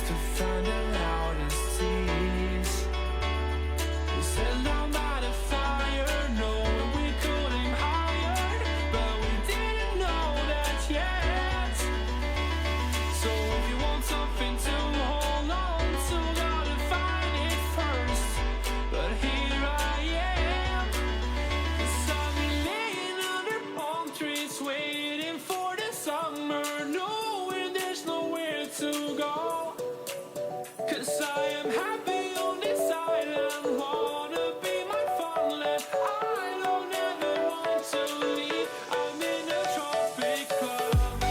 to find out how to cease. We set down by the fire, knowing we could aim higher, but we didn't know that yet. So if you want something to hold on to, gotta find it first. But here I am, 'cause I've been laying under palm trees, waiting for the summer, knowing there's nowhere to go. 'Cause I am happy on this island, wanna be my farmland. I don't ever want to leave, I'm in a tropic club.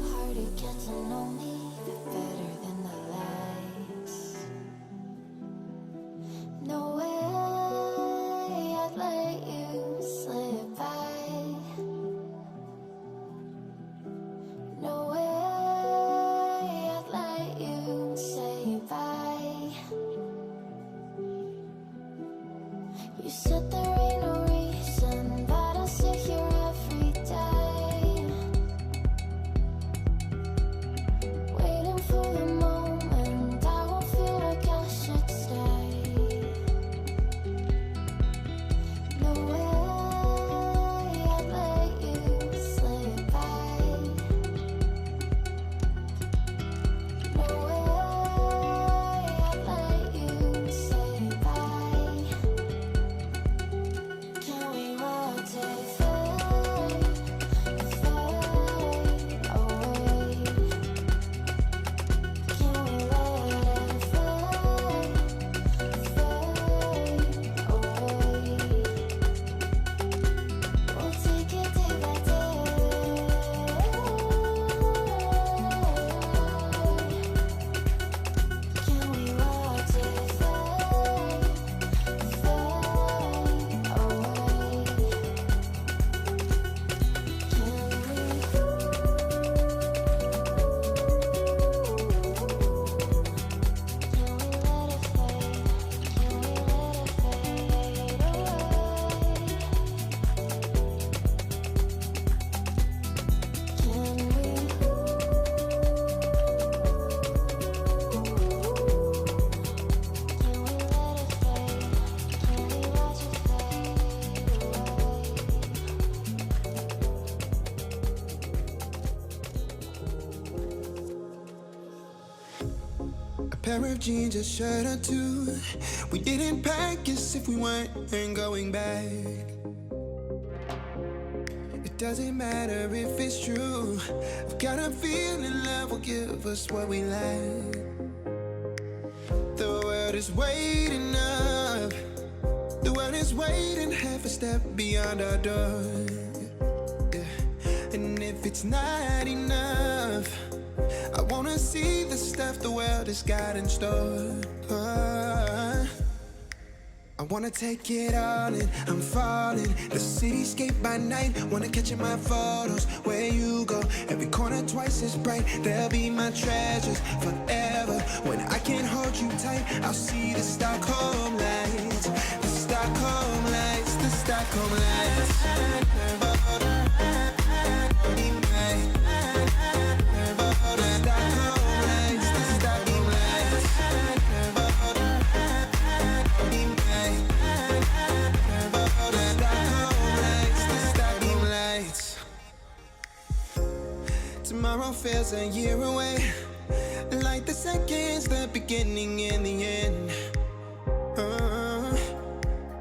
Hard to get to know me better than the lights. No way I'd let you slip by. No way I'd let you say bye. You said there ain't no reason, but I'll sit here every day, waiting for the moment I won't feel like I should stay. No way I'd let you slip by. No way I'd let you say bye. Can we watch it fade, fade away? Can we let it fade, fade away? We'll take it day by day. Can we watch it fade, fade away? A pair of jeans, a shirt or two. We didn't pack as if we weren't going back. It doesn't matter if it's true. I've got a feeling love will give us what we lack. The world is waiting up. The world is waiting half a step beyond our door. Yeah. And if it's not enough, I wanna see the stuff the world has got in store. I wanna take it all in, I'm falling. The cityscape by night, wanna catch in my photos. Where you go, every corner twice as bright. They'll be my treasures forever. When I can't hold you tight, I'll see the Stockholm lights. The Stockholm lights, the Stockholm lights. Tomorrow feels a year away, like the seconds, the beginning and the end.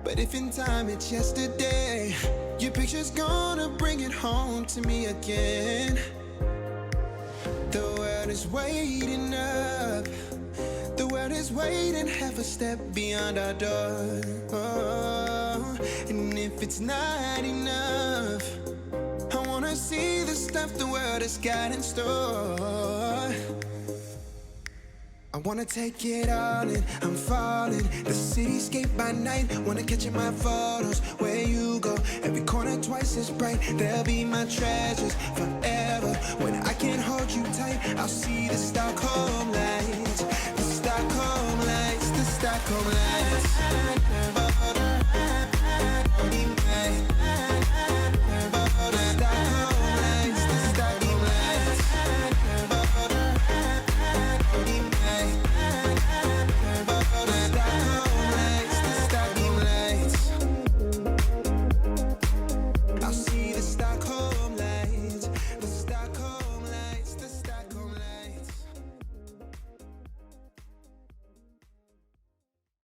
But if in time it's yesterday, your picture's gonna bring it home to me again. The world is waiting up. The world is waiting half a step beyond our door. And if it's not enough, I wanna see the stuff the world has got in store. I wanna take it all in, I'm falling. The cityscape by night, wanna catch in my photos. Where you go, every corner twice as bright. They'll be my treasures forever. When I can't hold you tight, I'll see the Stockholm lights. The Stockholm lights, the Stockholm lights.